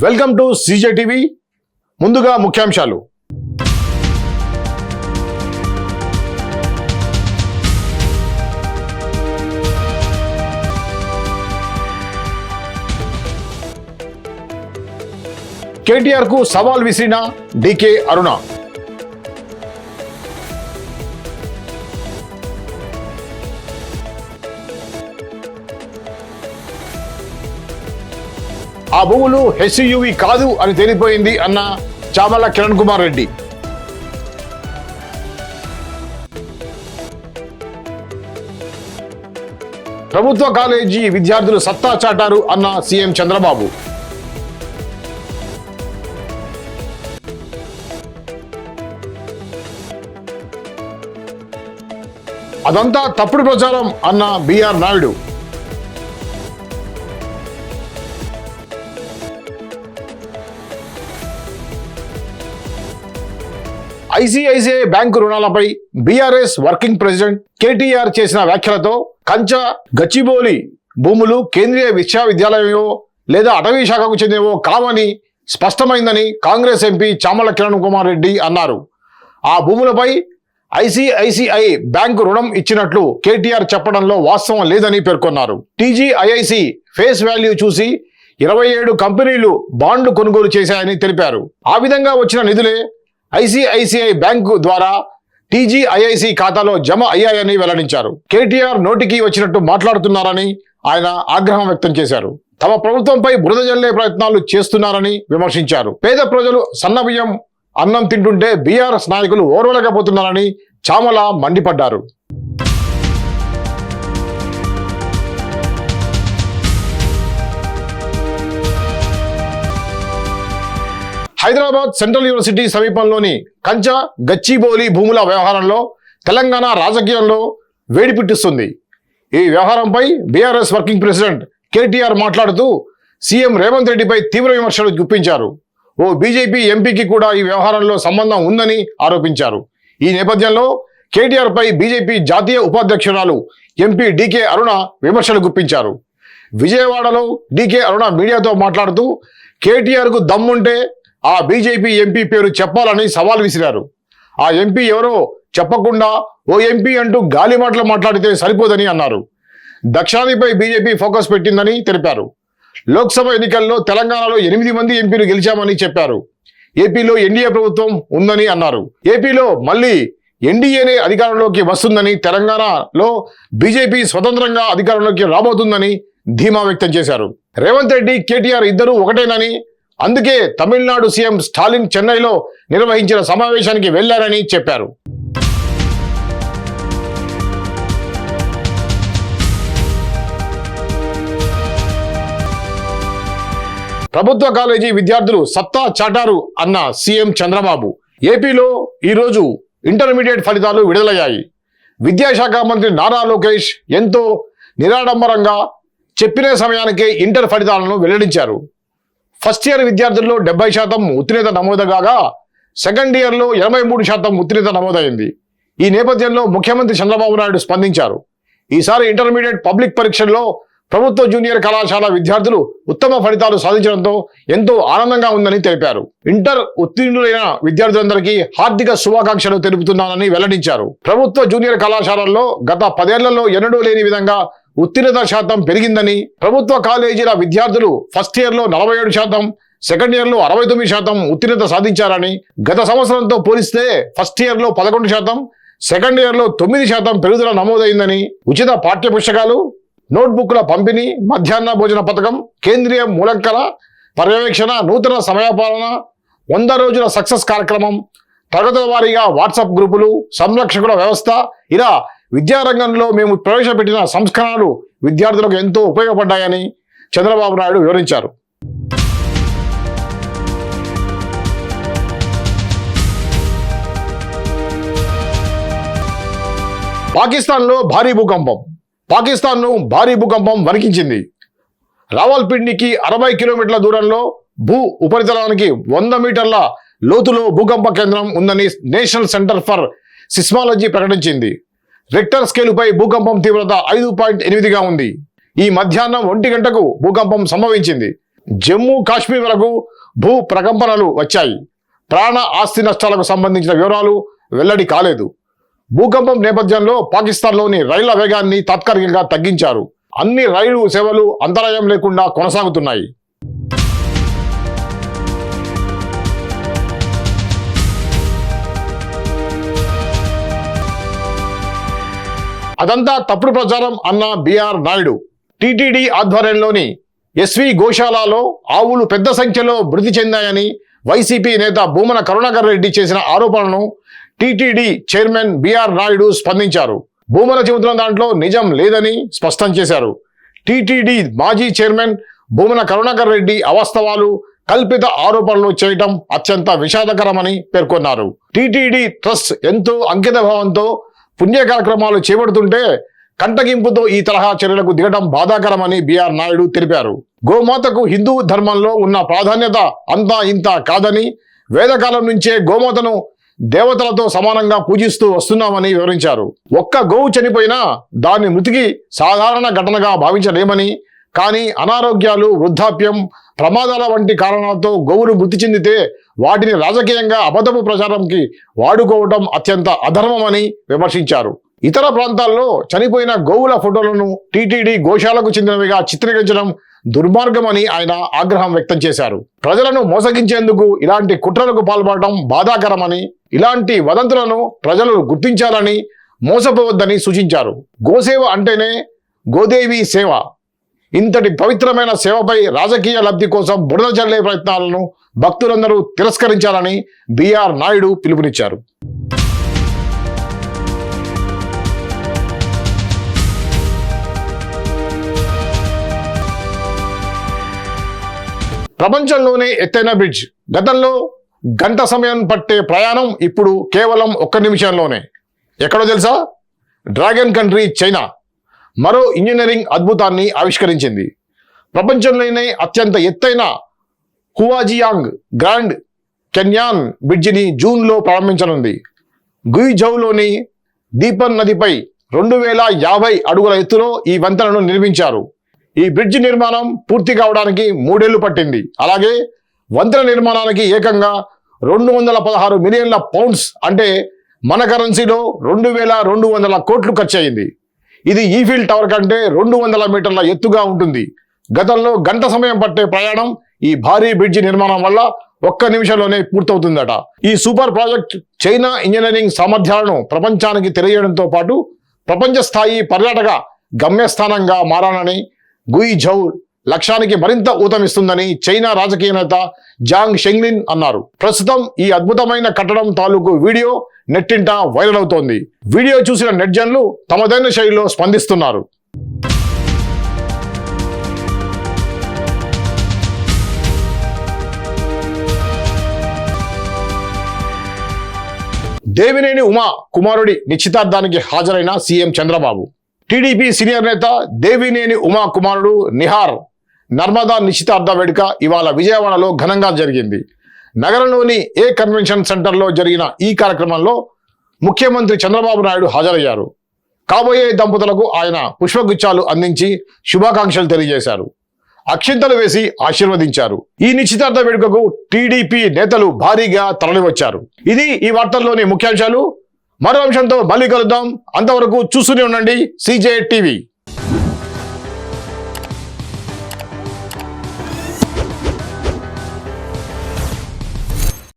Welcome to CJ TV. ముందుగా ముఖ్యాంశాలు. కేటీఆర్ కు సవాల్ విసిరిన డీకే అరుణ. ఆ భూములు హెచ్యువి కాదు అని తేలిపోయింది అన్న చామల కిరణ్ కుమార్ రెడ్డి. ప్రభుత్వ కాలేజీ విద్యార్థులు సత్తా చాటారు అన్న సీఎం చంద్రబాబు. అదంతా తప్పుడు ప్రచారం అన్న బిఆర్ నాయుడు. ఐసిఐసిఐ బ్యాంకు రుణాలపై బీఆర్ఎస్ వర్కింగ్ ప్రెసిడెంట్ కేటీఆర్ చేసిన వ్యాఖ్యలతో కంచ గచ్చిబౌలి భూములు కేంద్రీయ విశ్వవిద్యాలయమో లేదా అటవీ శాఖకు చెందినవో కావని స్పష్టమైందని కాంగ్రెస్ ఎంపీ చామల కిరణ్ కుమార్ రెడ్డి అన్నారు. ఆ భూములపై ఐసిఐసిఐ బ్యాంకు రుణం ఇచ్చినట్లు కేటీఆర్ చెప్పడంలో వాస్తవం లేదని పేర్కొన్నారు. టీజీఐఐసి ఫేస్ వాల్యూ చూసి 27 కంపెనీలు బాండ్లు కొనుగోలు చేశాయని తెలిపారు. ఆ విధంగా వచ్చిన నిధులే ఐసిఐసిఐ బ్యాంకు ద్వారా టీజీఐఐసి ఖాతాలో జమ అయ్యాయని వెల్లడించారు. కేటీఆర్ నోటికి వచ్చినట్టు మాట్లాడుతున్నారని ఆయన ఆగ్రహం వ్యక్తం చేశారు. తమ ప్రభుత్వంపై బురద జల్లే ప్రయత్నాలు చేస్తున్నారని విమర్శించారు. పేద ప్రజలు సన్నబియ్యం అన్నం తింటుంటే బీఆర్ఎస్ నాయకులు ఓర్వలేకపోతున్నారని చామల మండిపడ్డారు. హైదరాబాద్ సెంట్రల్ యూనివర్సిటీ సమీపంలోని కంచ గచ్చిబౌలి భూముల వ్యవహారంలో తెలంగాణ రాజకీయంలో వేడి పుట్టిస్తుంది. ఈ వ్యవహారంపై బీఆర్ఎస్ వర్కింగ్ ప్రెసిడెంట్ కేటీఆర్ మాట్లాడుతూ సీఎం రేవంత్ రెడ్డిపై తీవ్ర విమర్శలు గుప్పించారు. ఓ బీజేపీ ఎంపీకి కూడా ఈ వ్యవహారంలో సంబంధం ఉందని ఆరోపించారు. ఈ నేపథ్యంలో కేటీఆర్ పై బీజేపీ జాతీయ ఉపాధ్యక్షురాలు ఎంపీ డీకే అరుణ విమర్శలు గుప్పించారు. విజయవాడలో డీకే అరుణ మీడియాతో మాట్లాడుతూ కేటీఆర్ కు దమ్ముంటే ఆ బీజేపీ ఎంపీ పేరు చెప్పాలని సవాల్ విసిరారు. ఆ ఎంపీ ఎవరో చెప్పకుండా ఓ ఎంపీ అంటూ గాలి మాటలు మాట్లాడితే సరిపోదని అన్నారు. దక్షిణాదిపై బీజేపీ ఫోకస్ పెట్టిందని తెలిపారు. లోక్సభ ఎన్నికల్లో తెలంగాణలో 8 మంది ఎంపీలు గెలిచామని చెప్పారు. ఏపీలో ఎన్డీఏ ప్రభుత్వం ఉందని అన్నారు. ఏపీలో మళ్ళీ ఎన్డీఏనే అధికారంలోకి వస్తుందని, తెలంగాణలో బీజేపీ స్వతంత్రంగా అధికారంలోకి రాబోతుందని ధీమా వ్యక్తం చేశారు. రేవంత్ రెడ్డి కేటీఆర్ ఇద్దరూ ఒకటేనని, అందుకే తమిళనాడు సీఎం స్టాలిన్ చెన్నైలో నిర్వహించిన సమావేశానికి వెళ్లారని చెప్పారు. ప్రభుత్వ కాలేజీ విద్యార్థులు సత్తా చాటారు అన్న సీఎం చంద్రబాబు. ఏపీలో ఈరోజు ఇంటర్మీడియట్ ఫలితాలు విడుదలయ్యాయి. విద్యాశాఖ మంత్రి నారా లోకేష్ ఎంతో నిరాడంబరంగా చెప్పిన సమయానికే ఇంటర్ ఫలితాలను వెల్లడించారు. ఫస్ట్ ఇయర్ విద్యార్థుల్లో 70% ఉత్తీర్ణత నమోదు కాగా సెకండ్ ఇయర్లో 83% ఉత్తీర్ణత నమోదైంది. ఈ నేపథ్యంలో ముఖ్యమంత్రి చంద్రబాబు నాయుడు స్పందించారు. ఈసారి ఇంటర్మీడియట్ పబ్లిక్ పరీక్షల్లో ప్రభుత్వ జూనియర్ కళాశాల విద్యార్థులు ఉత్తమ ఫలితాలు సాధించడంతో ఎంతో ఆనందంగా ఉందని తెలిపారు. ఇంటర్ ఉత్తీర్ణులైన విద్యార్థులందరికీ హార్దిక శుభాకాంక్షలు తెలుపుతున్నానని వెల్లడించారు. ప్రభుత్వ జూనియర్ కళాశాలల్లో గత 10 ఏళ్లలో ఎన్నడూ లేని విధంగా ఉత్తీర్ణత శాతం పెరిగిందని, ప్రభుత్వ కాలేజీల విద్యార్థులు ఫస్ట్ ఇయర్లో 47%, సెకండ్ ఇయర్లో 69% ఉత్తీర్ణత సాధించారని, గత సంవత్సరంతో పోలిస్తే ఫస్ట్ ఇయర్లో 11%, సెకండ్ ఇయర్లో 9% పెరుగుదల నమోదైందని, ఉచిత పాఠ్య పుస్తకాలు, నోట్బుక్ల పంపిణీ, మధ్యాహ్న భోజన పథకం, కేంద్రీయ మూలంకన పర్యవేక్షణ, నూతన సమయపాలన, 100 రోజుల సక్సెస్ కార్యక్రమం, తరగతుల వారీగా వాట్సాప్ గ్రూపులు, సంరక్షకుల వ్యవస్థ, ఇలా విద్యారంగంలో మేము ప్రవేశపెట్టిన సంస్కరణలు విద్యార్థులకు ఎంతో ఉపయోగపడ్డాయని చంద్రబాబు నాయుడు వివరించారు. పాకిస్తాన్లో భారీ భూకంపం. పాకిస్తాన్ను భారీ భూకంపం వణికించింది. రావల్పిండికి 60 కిలోమీటర్ల దూరంలో భూ ఉపరితలానికి 100 మీటర్ల లోతులో భూకంప కేంద్రం ఉందని నేషనల్ సెంటర్ ఫర్ సిస్మాలజీ ప్రకటించింది. రిక్టర్ స్కేలుపై భూకంపం తీవ్రత 5.8గా ఉంది. ఈ మధ్యాహ్నం 1 గంటకు భూకంపం సంభవించింది. జమ్మూ కాశ్మీర్ వరకు భూ ప్రకంపనలు వచ్చాయి. ప్రాణ ఆస్తి నష్టాలకు సంబంధించిన వివరాలు వెల్లడి కాలేదు. భూకంపం నేపథ్యంలో పాకిస్తాన్లోని రైళ్ల వేగాన్ని తాత్కాలికంగా తగ్గించారు. అన్ని రైలు సేవలు అంతరాయం లేకుండా కొనసాగుతున్నాయి. అదంతా తప్పుడు ప్రచారం అన్న బిఆర్ నాయుడు. టీటీడీ ఆధ్వర్యంలోని ఎస్వి గోశాలలో ఆవులు పెద్ద సంఖ్యలో మృతి చెందాయని వైసీపీ నేత భూమన కరుణాకర్ రెడ్డి చేసిన ఆరోపణలను టీటీడీ చైర్మన్ బిఆర్ నాయుడు స్పందించారు. భూమన చెబుతున్న దాంట్లో నిజం లేదని స్పష్టం చేశారు. టీటీడీ మాజీ చైర్మన్ భూమన కరుణాకర్ రెడ్డి అవాస్తవాలు, కల్పిత ఆరోపణలు చేయటం అత్యంత విషాదకరమని పేర్కొన్నారు. టీటీడీ ట్రస్ట్ ఎంతో అంకిత భావంతో పుణ్య కార్యక్రమాలు చేపడుతుంటే కంటగింపుతో ఈ తరహా చర్యలకు దిగడం బాధాకరమని బిఆర్ నాయుడు తెలిపారు. గోమాతకు హిందూ ధర్మంలో ఉన్న ప్రాధాన్యత అంతా ఇంత కాదని, వేదకాలం నుంచే గోమాతను దేవతలతో సమానంగా పూజిస్తూ వస్తున్నామని వివరించారు. ఒక్క గోవు చనిపోయినా దాని మృతికి సాధారణ ఘటనగా భావించలేమని, కానీ అనారోగ్యాలు, వృద్ధాప్యం, ప్రమాదాల వంటి కారణాలతో గోవులు మృతి చెందితే వాటిని రాజకీయంగా అబద్ధపు ప్రచారంకి వాడుకోవటం అత్యంత అధర్మమని విమర్శించారు. ఇతర ప్రాంతాల్లో చనిపోయిన గోవుల ఫోటోలను టీటీడీ గోశాలకు చెందినవిగా చిత్రీకరించడం దుర్మార్గమని ఆయన ఆగ్రహం వ్యక్తం చేశారు. ప్రజలను మోసగించేందుకు ఇలాంటి కుట్రలకు పాల్పడటం బాధాకరమని, ఇలాంటి వదంతులను ప్రజలు గుర్తించాలని, మోసపోవద్దని సూచించారు. గోసేవ అంటేనే గోదేవి సేవ. ఇంతటి పవిత్రమైన సేవపై రాజకీయ లబ్ధి కోసం బురద చల్లే ప్రయత్నాలను భక్తులందరూ తిరస్కరించాలని బిఆర్ నాయుడు పిలుపునిచ్చారు. ప్రపంచంలోనే ఎత్తైన బ్రిడ్జ్. గతంలో గంట సమయం పట్టే ప్రయాణం ఇప్పుడు కేవలం 1 నిమిషంలోనే. ఎక్కడో తెలుసా? డ్రాగన్ కంట్రీ చైనా మరో ఇంజనీరింగ్ అద్భుతాన్ని ఆవిష్కరించింది. ప్రపంచంలోనే అత్యంత ఎత్తైన హువాజియాంగ్ గ్రాండ్ కెన్యాన్ బ్రిడ్జిని జూన్లో ప్రారంభించనుంది. గుయిజౌలోని దీపన్ నదిపై 2050 అడుగుల ఎత్తులో ఈ వంతెనను నిర్మించారు. ఈ బ్రిడ్జి నిర్మాణం పూర్తి కావడానికి 3 ఏళ్లు పట్టింది. అలాగే వంతెన నిర్మాణానికి ఏకంగా 216 మిలియన్ల పౌండ్స్ అంటే మన కరెన్సీలో 2200 కోట్లు ఖర్చు అయింది. ఇది ఈఫిల్ టవర్ కంటే 200 మీటర్ల ఎత్తుగా ఉంటుంది. గతంలో గంట సమయం పట్టే ప్రయాణం ఈ భారీ బ్రిడ్జి నిర్మాణం వల్ల 1 నిమిషంలోనే పూర్తవుతుందట. ఈ సూపర్ ప్రాజెక్ట్ చైనా ఇంజనీరింగ్ సామర్థ్యాలను ప్రపంచానికి తెలియడంతో పాటు ప్రపంచ స్థాయి పర్యాటక గమ్యస్థానంగా మారాలని, గుయిజౌ లక్ష్యానికి మరింత ఊతమిస్తుందని చైనా రాజకీయ నేత జాంగ్ షెంగ్లిన్ అన్నారు. ప్రస్తుతం ఈ అద్భుతమైన కట్టడం తాలూకు వీడియో నెట్టింట వైరల్ అవుతోంది. వీడియో చూసిన నెట్జన్లు తమదైన శైలిలో స్పందిస్తున్నారు. దేవినేని ఉమా కుమారుడి నిశ్చితార్థానికి హాజరైన సీఎం చంద్రబాబు. టీడీపీ సీనియర్ నేత దేవినేని ఉమా కుమారుడు నిహార్ నర్మదా నిశ్చితార్థ వేడుక ఇవాళ విజయవాడలో ఘనంగా జరిగింది. నగరంలోని ఏ కన్వెన్షన్ సెంటర్లో జరిగిన ఈ కార్యక్రమంలో ముఖ్యమంత్రి చంద్రబాబు నాయుడు హాజరయ్యారు. కాబోయే దంపతులకు ఆయన పుష్పగుచ్చాలు అందించి శుభాకాంక్షలు తెలియజేశారు. అక్షింతలు వేసి ఆశీర్వదించారు. ఈ నిశ్చితార్థ వేడుకకు టీడీపీ నేతలు భారీగా తరలివచ్చారు. ఇది ఈ వార్తల్లోని ముఖ్యాంశాలు. మరో అంశంతో మళ్ళీ కలుద్దాం. అంతవరకు చూస్తూనే ఉండండి CJ టీవీ.